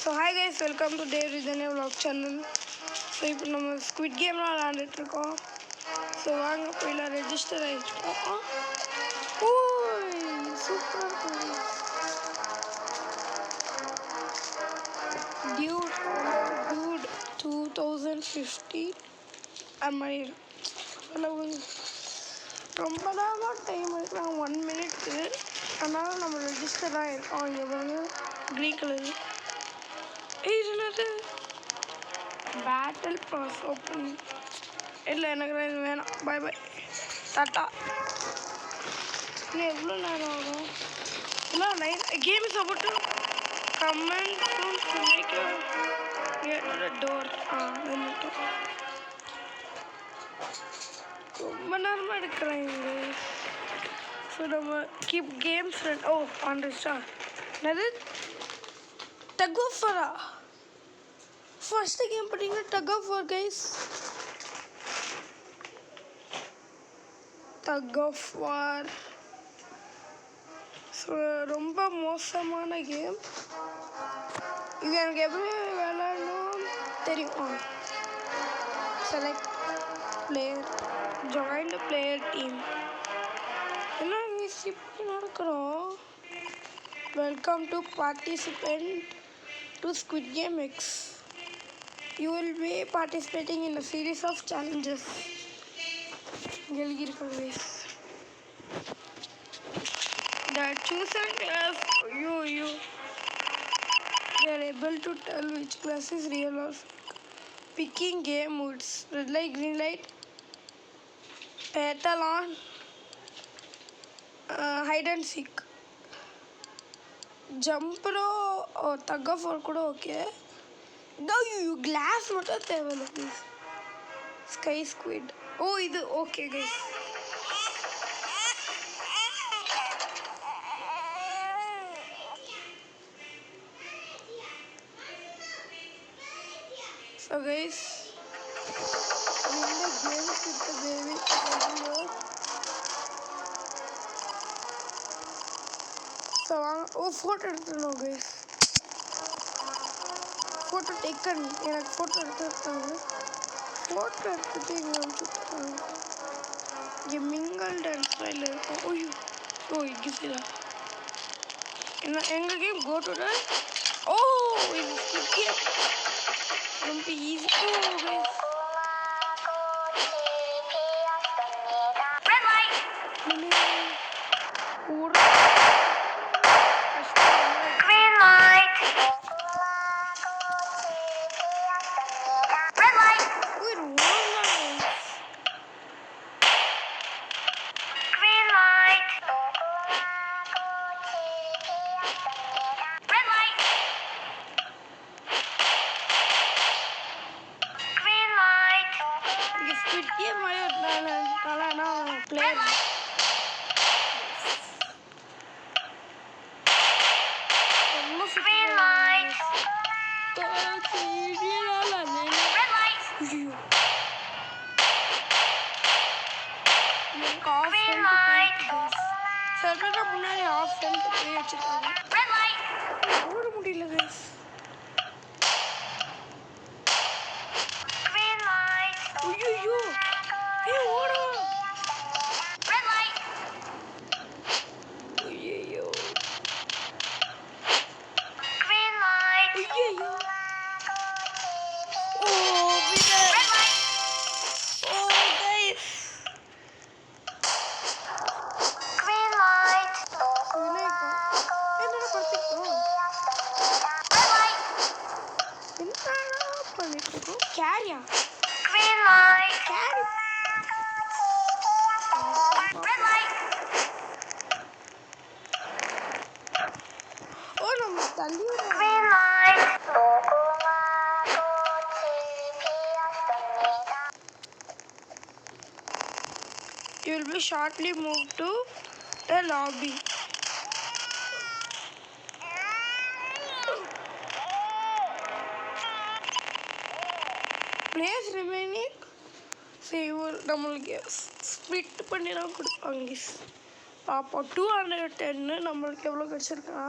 So hi guys, welcome to Dave Rizane vlog channel. So இப்போ நம்ம squid கேம்லாம் விளையாண்டுட்டு இருக்கோம். ஸோ வாங்க போயில ரெஜிஸ்டர் ஆகிடுச்சோம். ஓய் சூப்பராக இருக்கும். டியூட் 2050 அது மாதிரி ரொம்ப நேரமாக டைம் எடுக்கிறாங்க 1 minute. அதனால் நம்ம ரெஜிஸ்டர் ஆகிருக்கோம். இங்கே பாருங்க க்ரீன் கலரு. என்னது பேட்டில் பாஸ் ஓப்பன் இல்லை, எனக்கு இது வேணாம். பை பை டாட்டா. இன்னும் எவ்வளோ நேரம் ஆகும்? இல்லை கேம் சப்போர்ட்டு கமெண்ட் டோர் வந்துட்டோம். ரொம்ப நேரமாக எடுக்கிறாங்க. ஸோ நம்ம கீப் கேம் ஃப்ரெண்ட். ஓ ஆண்டா என்னது டக் ஆஃப் வாரா? ஃபர்ஸ்ட் கேம் பார்த்தீங்கன்னா tug of war guys. Tug of war so ரொம்ப மோசமான கேம் இது. எனக்கு எப்படி விளையாடணும் தெரியும். Select player, join the player team. என்ன இப்படி நடக்கிறோம்? Welcome to participant to Squid Game X. You will be participating in a series of challenges. The chosen class, you they are able to tell which class is real or fake. Picking game modes: red light, green light, Pathalon, hide and seek. Jump rope, tug of war kuda okay. No, you glass மட்டும் தேவையில்லை please. Sky squid. ஓ இது okay guys. So guys இந்த games with baby so வாங்க. ஓ photo எடுத்துடணும் guys. Photo taken. எனக்கு photo எடுத்துருக்காங்க. ஃபோட்டோ எடுத்துகிட்டு இங்கே வந்துட்டாங்க. இங்கே மிங்கல் டான்ஸ் ஸ்டைலில் இருக்கும். ஓய்யோ ஓ இங்கிசிடா என்ன எங்கள் கேம் கோட்டோட. ஓ இது கேம் ரொம்ப ஈஸி. ஓ கைஸ் முன்னாடி ஆஃப் பண்ணிட்டு போய் வச்சுருக்காங்க. ஓட முடியல கைஸ். ஐயோ ஏ ஓடு. ஐயோ ஐயோ ஓ வினர். ஓ கைஸ் கேரியா கேரி. ஓ நம்ம தள்ளி you will be shortly moved to the lobby. Players remaining நம்மளுக்கு ஸ்ப்ளிட் பண்ணி தான் கொடுப்பாங்க. பார்ப்போம் 210 நம்மளுக்கு எவ்வளோ கிடச்சிருக்கா.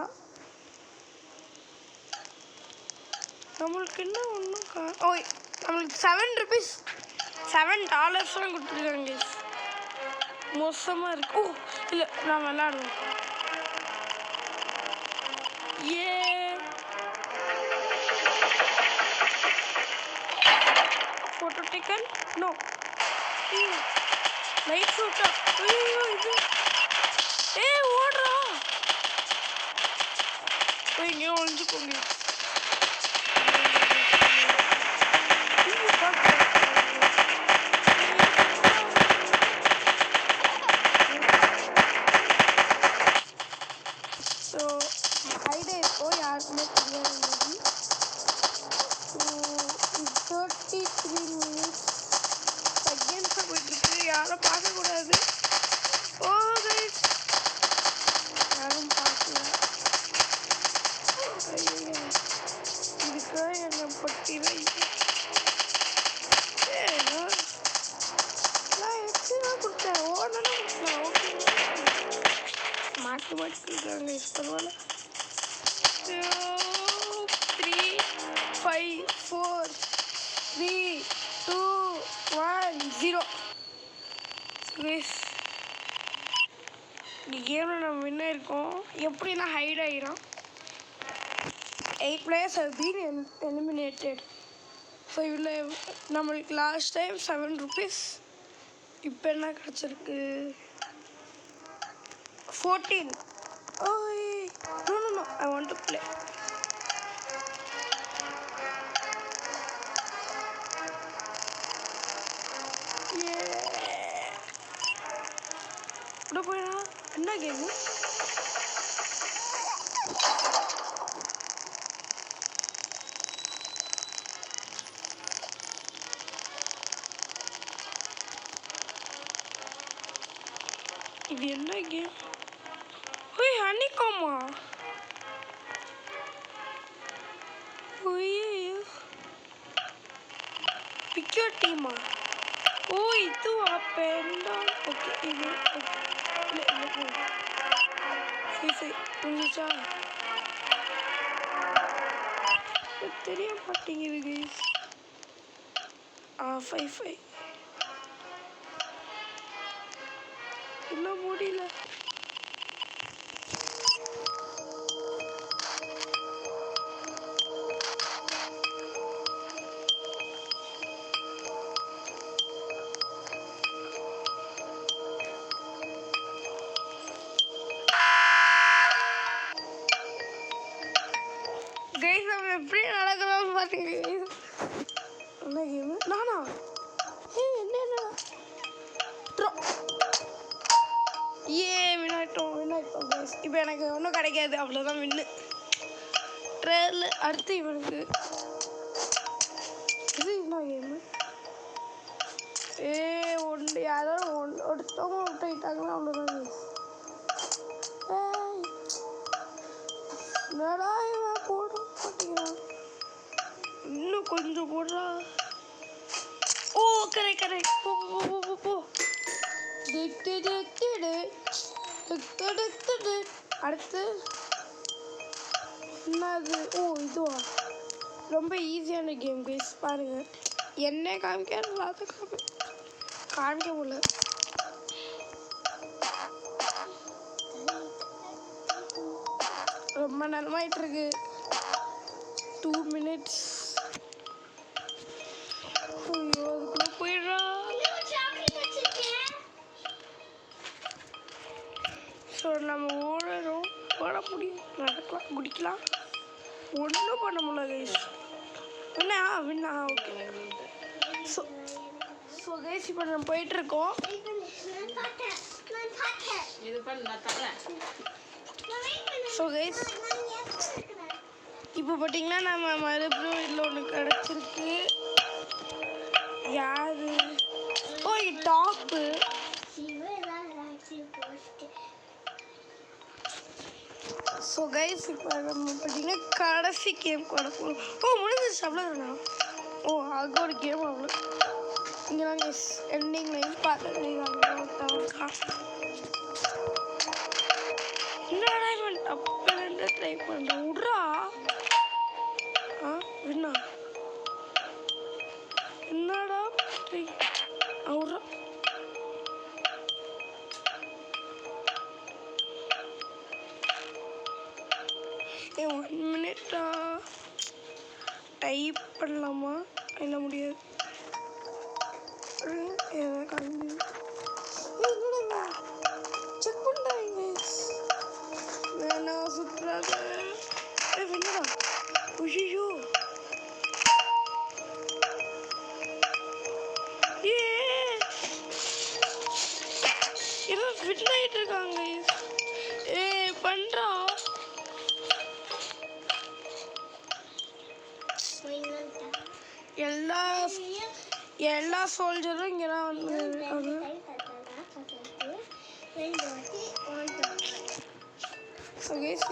நம்மளுக்கு என்ன ஒன்றும் ஓய் நம்மளுக்கு $7 $7 கொடுத்துருக்காங்க. மோசமாக இருக்கு. ஓ இல்லை நான் விளாடுவோம். A photo taken. No light photo. ஐயோ இது ஏ ஓடுறா. போய் இங்கே ஒழிஞ்சுக்கோங்க. ஸோ ஹைடே இருக்கோ யாருக்குமே தெரியாது. ஸோ 33 minutes செகண்ட்ஸாக போயிட்டுருக்கு. யாரும் பார்க்கக்கூடாது. ஓ கைஸ் யாரும் பார்க்கல. இதுக்கு என்ன பட்டியல நான் எக்ஸிதான் கொடுத்தேன். ஓடனா கொடுத்தேன். ஓகே மாட்டு இருக்காங்க. பரவாயில்ல. 3 5 4 3 2 1 0. இந்த கேமில் நம்ம வின்ன இருக்கோம். எப்படின்னா ஹைட் ஆகிடும். 8 players have been eliminated. So இதில் நம்மளுக்கு லாஸ்ட் டைம் $7. இப்போ என்ன கிடச்சிருக்கு? 14. Oh, no. I want to play. உள்ள போயிடா. என்ன கேமு? இது என்ன கேம்? ஓய் ஹனிகாமா. ஓய்யோ பிக் யுவர் டீமா. ஓ இது அப்பேண்டா. ஓகே இது ஓகே. சரி புரிஞ்சிச்சா? தெரிய மாட்டேங்குது கைஸ். 5 இன்னும் முடியல. கைஸ் நம்ம எப்படி நடக்கலாம் பாருங்க. என்ன கேமு? நானா என்ன வினாயிட்டோம் கைஸ். இப்போ எனக்கு ஒன்றும் கிடைக்காது. அவ்வளோதான் வின்னு. ட்ரெயில் அடுத்து இவனுக்கு இது என்ன கேமு? ஒன்று யாராவது ஒருத்தவங்க அவுட் ஆகிட்டாங்கன்னா அவ்வளோதான் கைஸ். என்னடா இவன் போட மாட்டேங்கிறான். இன்னும் கொஞ்சம் போடுறா. ஓ கரெக்ட் போ. அடுத்து என்னது? ஓ இதுவா? ரொம்ப ஈஸியான கேம் கைஸ். பாருங்க என்ன காமிக்காது அதை காமிக்க முடியல. ரொம்ப நேரமாயிட்டு இருக்கு. 2 minutes. ஐயோ அதுக்குள்ள போயிடுறா. ஸோ நம்ம ஓட முடியும், நடக்கலாம், குடிக்கலாம். ஒன்றும் பண்ண முடியல கைஸ். வின்னா ஓகே. ஸோ கைஸ் இப்போ நம்ம போயிட்டுருக்கோம். ஸோ கைஸ் இப்போ பார்த்தீங்கன்னா நம்ம மறுபடியும் இதில் ஒன்று கிடச்சிருக்கு. யாரு? ஓ டாப்பு. ஸோ கைஸ் இப்போ நம்ம பார்த்தீங்கன்னா கடைசி கேம் கொடுப்போம். ஓ முடிஞ்சிச்சு அவ்வளோதானா? ஓ அது ஒரு கேம் அவ்வளோ. இங்கே தான் கைஸ் எண்டிங் லைன் பார்த்துட்டு என்னடா இவன் அப்போ ட்ரை பண்ணுறேன். விட்றா. விண்ணா 1 மினிட்டா டைப் பண்ணலாமா? இல்லை முடியாது. ஏதாவது கிளம்பி செக் பண்ணுறாங்க. வேணா சுற்றுறாங்க. என்னடா ஐயோ ஃபிட் ஆகிட்டு இருக்காங்க. பண்ணுறா எல்லா சோல்ஜரும் இங்கே தான் வந்து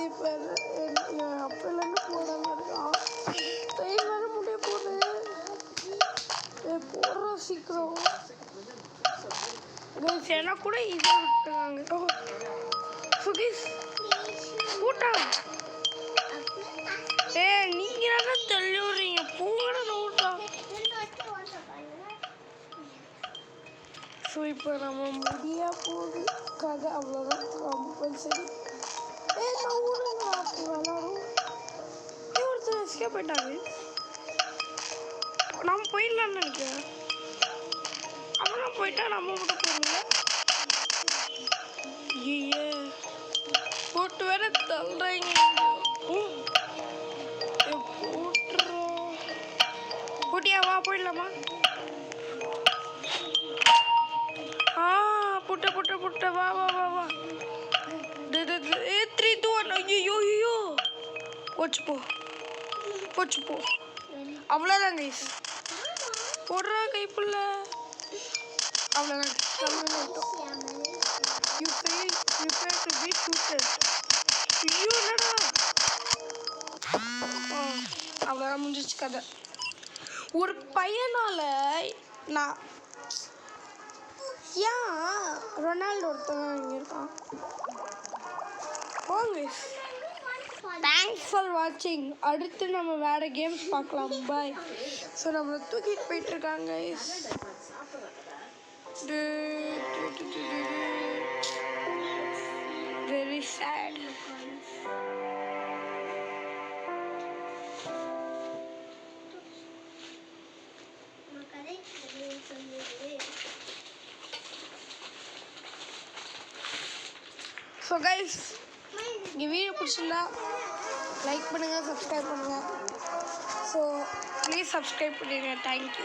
இப்போ அப்போலேருந்து போடாமல் இருக்கான். ட்ரெயின் வேறு முடிய போகுது. போடுறா சீக்கிரம். எனக்கு கூட ஈஸியாக விட்டுருக்காங்க. கூட்டா நீங்கள் தானே தள்ளி விடுறீங்க. போங்கடா நோட்டா. ஸோ இப்போ நம்ம முடிய போகுது கதை. அவ்வளோதான் கம்பல்சரி. நான் விடுங்க விளாடும். ஒருத்தர் எஸ்கேப் போயிட்டாங்க. நம்ம போயிடலான்னு நினைக்கிறேன். அப்புறம் போயிட்டா நம்ம மட்டும் போகல. ஐயே போட்டு வேற தள்ளுறாங்க. போட்டுறோம். போட்டியா? வா போயிடலாமா? புட்ட வா வா வா வா. 3 2 1. ஐயோ போச்சு போ. அவ்வளோதான் கைஸ். போடுறா கைப்புள்ள. அவ்வளோதான். You fail to be shooted. ஐயோ என்னடா. அவ்வளோதான் முடிஞ்சிச்சு கதை. ஒரு பையனால் நான் ரொனால்டோ ஒருத்தவங்க இங்கே இருக்கான். போங்க. தேங்க்ஸ் ஃபார் வாட்சிங். அடுத்து நம்ம வேறு கேம்ஸ் பார்க்கலாம். பாய். ஸோ நம்மளை தூக்கிட்டு போயிட்டுருக்காங்க. Very sad. ஸோ கைஸ், இங்கே வீடியோ பிடிச்சிருந்தா லைக் பண்ணுங்கள், சப்ஸ்கிரைப் பண்ணுங்கள். ஸோ ப்ளீஸ் சப்ஸ்கிரைப் பண்ணிடுங்க. தேங்க்யூ.